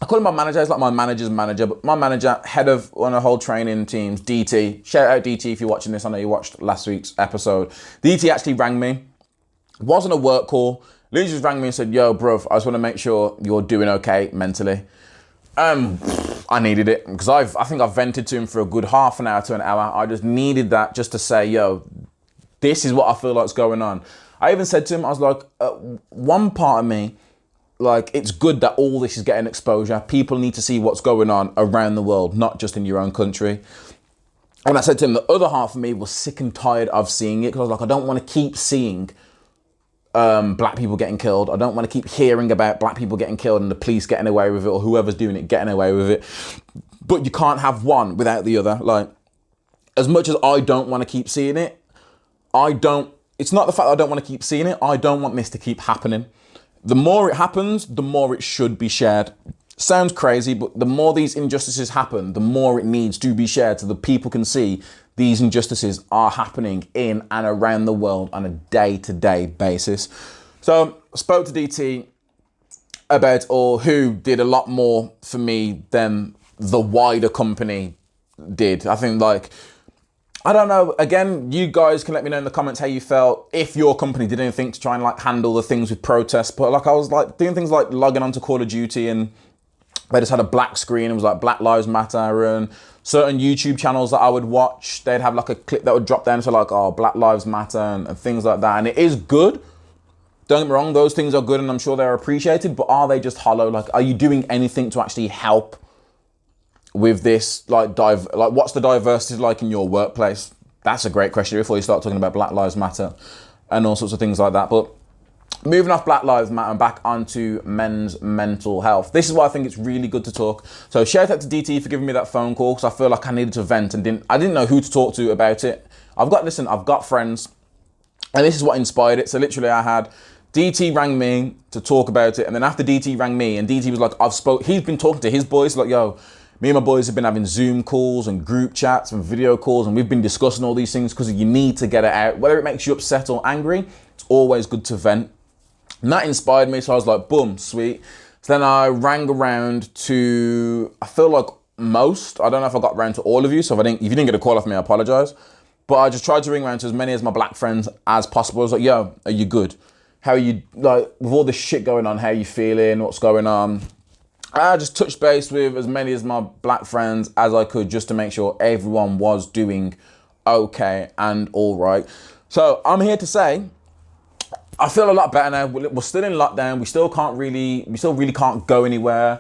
call him my manager. He's like my manager's manager, but my manager, head of one of the whole training teams, DT. Shout out DT if you're watching this. I know you watched last week's episode. DT actually rang me. It wasn't a work call. Literally just rang me and said, yo, bro, I just want to make sure you're doing okay mentally. I needed it because I think I've vented to him for a good half an hour to an hour. I just needed that just to say, yo, this is what I feel like's going on. I even said to him, I was like, one part of me, like, it's good that all this is getting exposure. People need to see what's going on around the world, not just in your own country. And I said to him, the other half of me was sick and tired of seeing it because I was like, I don't want to keep seeing black people getting killed. I don't want to keep hearing about black people getting killed and the police getting away with it or whoever's doing it getting away with it. But you can't have one without the other. Like, as much as I don't want to keep seeing it, it's not the fact that I don't want to keep seeing it. I don't want this to keep happening. The more it happens, the more it should be shared. Sounds crazy, but the more these injustices happen, the more it needs to be shared so that people can see these injustices are happening in and around the world on a day-to-day basis. So I spoke to DT about, or who did a lot more for me than the wider company did. I think, like, I don't know, again, you guys can let me know in the comments how you felt, if your company did anything to try and like handle the things with protests. But like I was like doing things like logging onto Call of Duty and they just had a black screen. It was like Black Lives Matter, and certain YouTube channels that I would watch, they'd have like a clip that would drop down to like, oh, Black Lives Matter and things like that. And it is good. Don't get me wrong, those things are good and I'm sure they're appreciated, but are they just hollow? Like, are you doing anything to actually help with this, like what's the diversity like in your workplace? That's a great question before you start talking about Black Lives Matter and all sorts of things like that. But moving off Black Lives Matter and back onto men's mental health. This is why I think it's really good to talk. So shout out to DT for giving me that phone call because I feel like I needed to vent and I didn't know who to talk to about it. I've got friends, and this is what inspired it. So literally I had DT rang me to talk about it, and then after DT rang me and DT was like, he's been talking to his boys, like, yo, me and my boys have been having Zoom calls and group chats and video calls, and we've been discussing all these things because you need to get it out. Whether it makes you upset or angry, it's always good to vent. And that inspired me, so I was like, boom, sweet. So then I rang around to, I feel like most, I don't know if I got around to all of you, so if you didn't get a call off me, I apologize. But I just tried to ring around to as many of my black friends as possible. I was like, yo, are you good? How are you, like, with all this shit going on, how are you feeling? What's going on? I just touched base with as many of my black friends as I could just to make sure everyone was doing okay and all right. So I'm here to say, I feel a lot better now. We're still in lockdown. We still really can't go anywhere.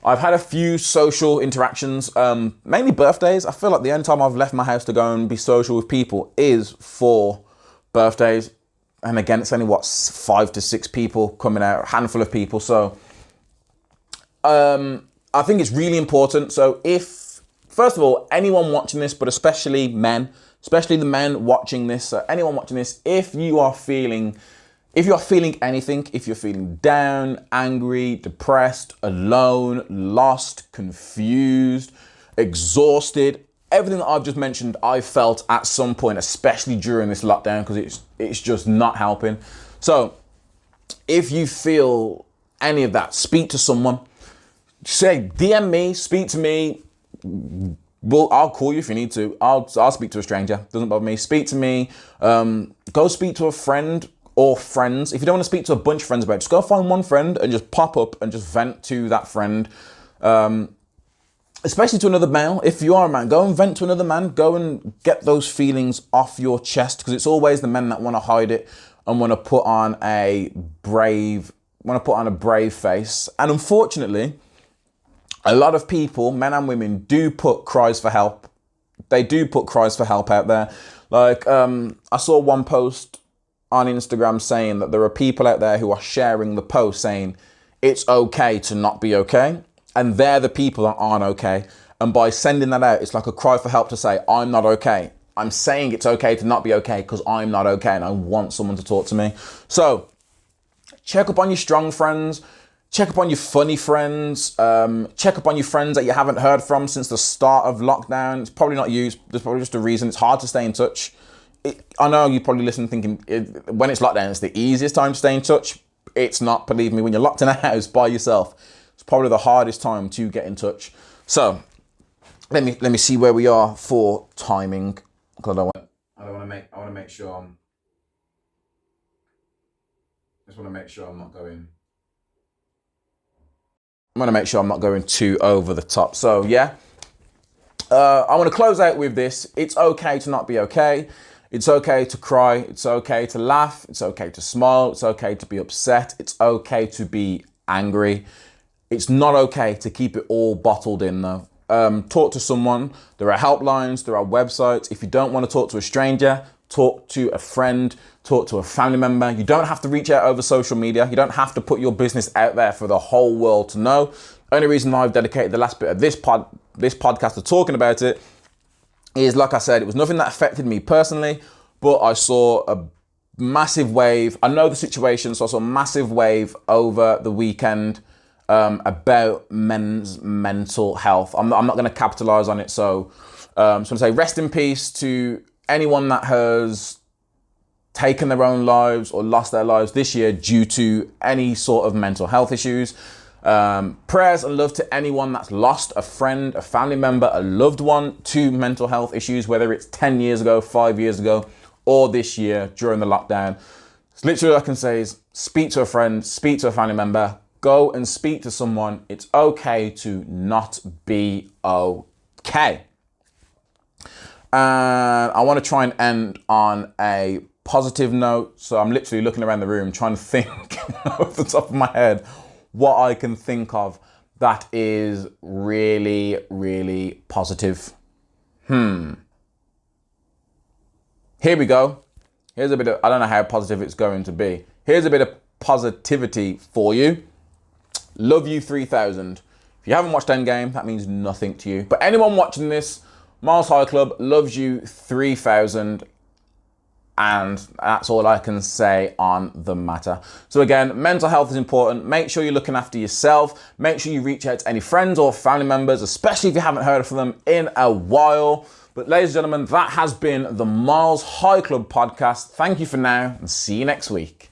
I've had a few social interactions, mainly birthdays. I feel like the only time I've left my house to go and be social with people is for birthdays. And again, it's only 5 to 6 people coming out, a handful of people. So I think it's really important. So first of all, anyone watching this, but especially the men watching this, so anyone watching this, if you are feeling anything, if you're feeling down, angry, depressed, alone, lost, confused, exhausted, everything that I've just mentioned, I felt at some point, especially during this lockdown, because it's just not helping. So if you feel any of that, speak to someone. Say, DM me, speak to me. I'll call you if you need to. I'll speak to a stranger. Doesn't bother me. Speak to me. Go speak to a friend or friends. If you don't want to speak to a bunch of friends about it, just go find one friend and just pop up and just vent to that friend. Especially to another male. If you are a man, go and vent to another man. Go and get those feelings off your chest, because it's always the men that want to hide it and want to put on a brave face. And unfortunately, a lot of people, men and women, do put cries for help. They do put cries for help out there. Like, I saw one post on Instagram saying that there are people out there who are sharing the post saying it's okay to not be okay. And they're the people that aren't okay. And by sending that out, it's like a cry for help to say, I'm not okay. I'm saying it's okay to not be okay because I'm not okay and I want someone to talk to me. So check up on your strong friends, check up on your funny friends, check up on your friends that you haven't heard from since the start of lockdown. It's probably not you, there's probably just a reason. It's hard to stay in touch. I know you probably listen thinking when it's lockdown, it's the easiest time to stay in touch. It's not, believe me, when you're locked in a house by yourself, it's probably the hardest time to get in touch. So let me see where we are for timing. Because I want to make sure I'm not going. I'm going to make sure I'm not going too over the top. So yeah, I want to close out with this. It's okay to not be okay. It's okay to cry. It's okay to laugh. It's okay to smile. It's okay to be upset. It's okay to be angry. It's not okay to keep it all bottled in though. Talk to someone. There are helplines, there are websites. If you don't want to talk to a stranger, talk to a friend, talk to a family member. You don't have to reach out over social media. You don't have to put your business out there for the whole world to know. Only reason why I've dedicated the last bit of this podcast to talking about it is, like I said, it was nothing that affected me personally, but I saw a massive wave. I know the situation, so I saw a massive wave over the weekend about men's mental health. I'm not going to capitalize on it. So I'm going to say rest in peace to anyone that has taken their own lives or lost their lives this year due to any sort of mental health issues. Prayers and love to anyone that's lost a friend, a family member, a loved one to mental health issues, whether it's 10 years ago, 5 years ago, or this year during the lockdown. So literally all I can say is speak to a friend, speak to a family member, go and speak to someone. It's okay to not be okay. And I want to try and end on a positive note. So I'm literally looking around the room trying to think off the top of my head what I can think of that is really, really positive. Here we go. Here's a bit of, I don't know how positive it's going to be. Here's a bit of positivity for you. Love you 3000. If you haven't watched Endgame, that means nothing to you. But anyone watching this, Myles High Club loves you 3000. And that's all I can say on the matter. So again, mental health is important. Make sure you're looking after yourself. Make sure you reach out to any friends or family members, especially if you haven't heard from them in a while. But ladies and gentlemen, that has been the Myles High Club podcast. Thank you for now and see you next week.